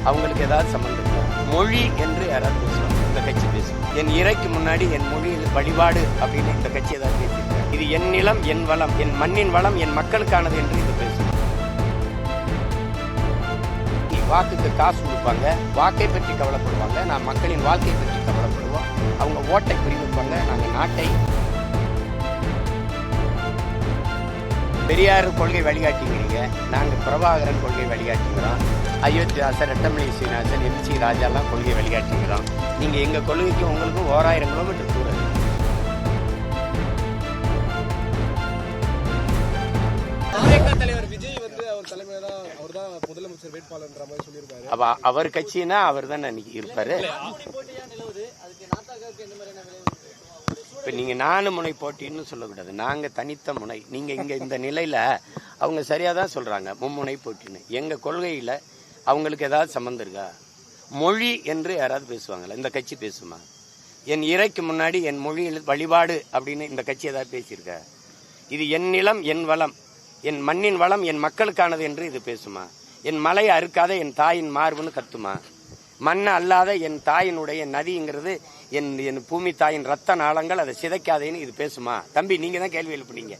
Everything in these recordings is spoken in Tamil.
அவங்களுக்கு ஏதாவது சம்பந்தம் இருக்கா? மொழி என்று யாராவது பேசுவாங்க, இந்த கட்சி பேசும். என் இறைக்கு முன்னாடி என் மொழியில் வழிபாடு அப்படின்னு இந்த கட்சி ஏதாவது பேசியிருக்காங்க. இது என் நிலம், என் வளம், என் மண்ணின் வளம், என் மக்களுக்கானது என்று இது பேசும். வாக்குக்கு காசு கொடுப்பாங்க, வாக்கை பற்றி கவலைப்படுவாங்க. நான் மக்களின் வாழ்க்கையை பற்றி கவலைப்படுவோம். அவங்க ஓட்டை குறிவிப்பாங்க, நாங்கள் நாட்டை. பெரியார் கொள்கை வழிகாட்டிங்கிறீங்க, நாங்கள் பிரபாகரன் கொள்கை வழிகாட்டிங்கிறோம். அயோத்தியாசர், ரெட்டமலை சீனிவாசன், MC ராஜாலாம் கொள்கை வழிகாட்டிங்கிறோம். நீங்கள் எங்கள் கொள்கைக்கு உங்களுக்கும் 1000 கிலோமீட்டர் தூரம். தலைவர் விஜய் வந்து அவர் தலைமையில அவர் தான் முதலமைச்சர் வேட்பாளர்ன்ற மாதிரி சொல்லியிருக்காரு. அப்ப அவர் கட்சினா அவர் தான் அன்னைக்கு இருப்பாரு. இப்ப நீங்க 4 முனை போட்டின்னு சொல்லக்கூடாது, நாங்க தனித்த முனை. நீங்க இங்க இந்த நிலையில அவங்க சரியாதான் சொல்றாங்க, மும்முனை போட்டின்னு. எங்க கொள்கையில அவங்களுக்கு ஏதாவது சம்பந்தம் இருக்கா? மொழி என்று யாராவது பேசுவாங்களா? இந்த கட்சி பேசுமா? என் இறைக்கு முன்னாடி என் மொழியில் வழிபாடு அப்படின்னு இந்த கட்சி ஏதாவது பேசியிருக்கா? இது என் நிலம், என் வளம், என் மண்ணின் வளம், என் மக்களுக்கானது என்று இது பேசுமா? என் மலையை அறுக்காத என் தாயின் மார்புன்னு கத்துமா? மண்ணை அல்லாத என் தாயினுடைய நதிங்கிறது என் பூமி தாயின் ரத்த நாளங்கள், அதை சிதைக்காதேன்னு இது பேசுமா? தம்பி, நீங்க தான் கேள்வி எழுப்புனீங்க.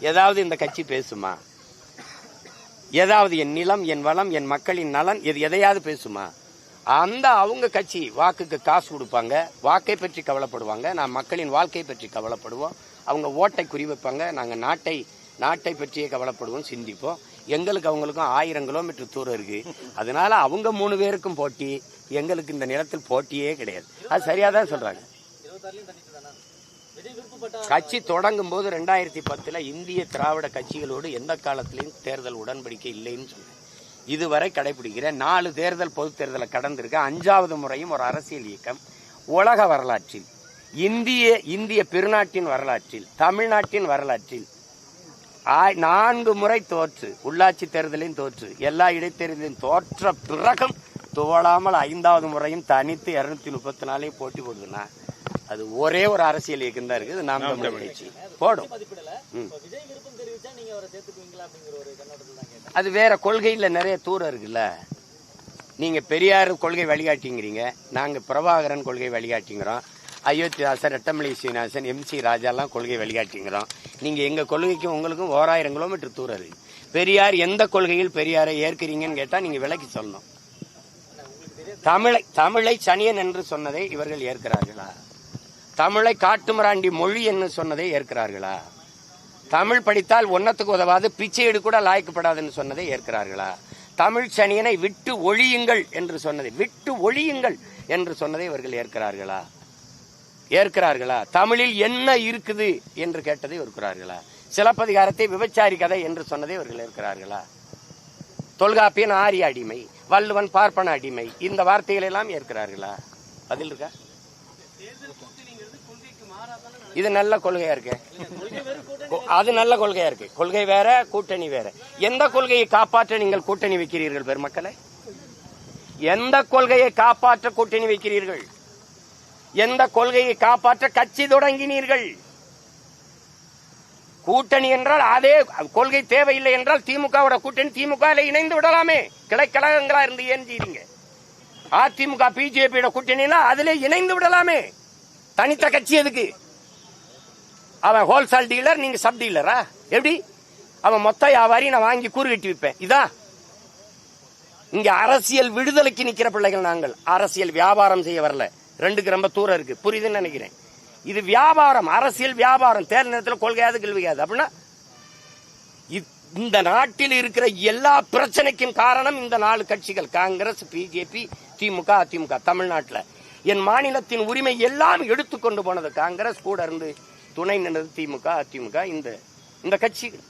ஏதாவது இந்த கட்சி பேசுமா? ஏதாவது என் நிலம், என் வளம், என் மக்களின் நலன், இது எதையாவது பேசுமா? அந்த அவங்க கட்சி வாக்குக்கு காசு கொடுப்பாங்க, வாக்கை பற்றி கவலைப்படுவாங்க. நான் மக்களின் வாழ்க்கையை பற்றி கவலைப்படுவோம். அவங்க ஓட்டை குறிவைப்பாங்க, நாங்கள் நாட்டை பற்றியே கவலைப்படுவோம், சிந்திப்போம். எங்களுக்கு அவங்களுக்கும் 1000 கிலோமீட்டர் தூரம் இருக்கு. அதனால அவங்க 3 பேருக்கும் போட்டி, எங்களுக்கு இந்த நிலத்தில் போட்டியே கிடையாது. அது சரியாதான் சொல்றாங்க. கட்சி தொடங்கும் போது 2010 இந்திய திராவிட கட்சிகளோடு எந்த காலத்திலையும் தேர்தல் உடன்படிக்கை இல்லைன்னு சொன்னேன். இதுவரை கடைபிடிக்கிறேன். 4 தேர்தல் பொது தேர்தலை கடந்திருக்க 5வது முறையும் ஒரு அரசியல் இயக்கம் உலக வரலாற்றில், இந்திய பெருநாட்டின் வரலாற்றில், தமிழ்நாட்டின் வரலாற்றில் 4 முறை தோற்று, உள்ளாட்சி தேர்தலையும் தோற்று, எல்லா இடைத்தேர்தலையும் தோற்ற பிறகும் தோழாமல் 5வது முறையும் தனித்து 234 போட்டி போடுதுன்னா அது ஒரே ஒரு அரசியல் இயக்கம் தான் இருக்குது, நாம் தமிழர் கட்சி போடும். அது வேற கொள்கையில் நிறைய தூரம் இருக்குல்ல. நீங்க பெரியார் கொள்கை வழிகாட்டிங்கிறீங்க, நாங்க பிரபாகரன் கொள்கை வழிகாட்டிங்கிறோம். அயோத்தியாசர், ரெட்டமலை சீனிவாசன், MC ராஜாலாம் கொள்கை வழிகாட்டிங்கிறோம். நீங்க எங்க கொள்கைக்கும் உங்களுக்கும் 1000 கிலோமீட்டர் தூரம் இருக்கு. பெரியார் எந்த கொள்கையில் பெரியாரை ஏற்கிறீங்கன்னு கேட்டா நீங்க விலக்கி சொல்லணும். தமிழை சனியன் என்று சொன்னதை இவர்கள் ஏற்கிறார்களா? தமிழை காட்டுமிராண்டி மொழி என்று சொன்னதை ஏற்கிறார்களா? தமிழ் படித்தால் ஒன்னத்துக்கு உதவாது, பிச்சையீடு கூட லாய்க்கப்படாதுன்னு சொன்னதை ஏற்கிறார்களா? தமிழ் சனியனை விட்டு ஒழியுங்கள் என்று சொன்னதை இவர்கள் ஏற்கிறார்களா? தமிழில் என்ன இருக்குது என்று கேட்டதை ஏற்கிறார்களா? சிலப்பதிகாரத்தை விபச்சாரி கதை என்று சொன்னதை இவர்கள் ஏற்கிறார்களா? தொல்காப்பியன் ஆரிய அடிமை, வள்ளுவன் பார்ப்பன அடிமை, இந்த வார்த்தைகளை எல்லாம் ஏற்கிறார்களா? பதில் இருக்கா? இது நல்ல கொள்கையா இருக்கு. அது நல்ல கொள்கையா இருக்கு. கொள்கை வேற, கூட்டணி வேற. எந்த கொள்கையை காப்பாற்ற நீங்கள் கூட்டணி வைக்கிறீர்கள் பெருமக்களை? எந்த கொள்கையை காப்பாற்ற கூட்டணி வைக்கிறீர்கள்? எந்த கொள்கையை காப்பாற்ற கட்சி தொடங்கினீர்கள்? கூட்டணி என்றால் அதே கொள்கை தேவையில்லை என்றால் திமுகவோட கூட்டணி, திமுக இணைந்து விடலாமே. கிளைக்கழகங்களா இருந்து ஏன் செய்றீங்க? அதிமுக பிஜேபியோட கூட்டணினா அதிலே இணைந்து விடலாமே. தனித்த கட்சி எதுக்கு? அவன் ஹோல்சேல் டீலர், நீங்க சப் டீலரா? எப்படி? அவன் மொத்த வியாபாரி, நான் வாங்கி கூறு கட்டி விற்பேன். இதான் இங்க அரசியல் விடுதலைக்கு நிக்கிற பிள்ளைகள். நாங்கள் அரசியல் வியாபாரம் செய்ய வரல. 2க்கு ரொம்ப தூரம் இருக்கு, புரியுதுன்னு நினைக்கிறேன். இது வியாபாரம், அரசியல் வியாபாரம். தேர்தல் நேரத்தில் கொள்கையாது கேள்வியாது. அப்படின்னா இந்த நாட்டில் இருக்கிற எல்லா பிரச்சனைக்கும் காரணம் இந்த 4 கட்சிகள், காங்கிரஸ், பிஜேபி, திமுக, அதிமுக. தமிழ்நாட்டில் என் மாநிலத்தின் உரிமை எல்லாம் எடுத்துக்கொண்டு போனது காங்கிரஸ், கூட இருந்து துணை நின்றது திமுக, அதிமுக, இந்த கட்சிகள்.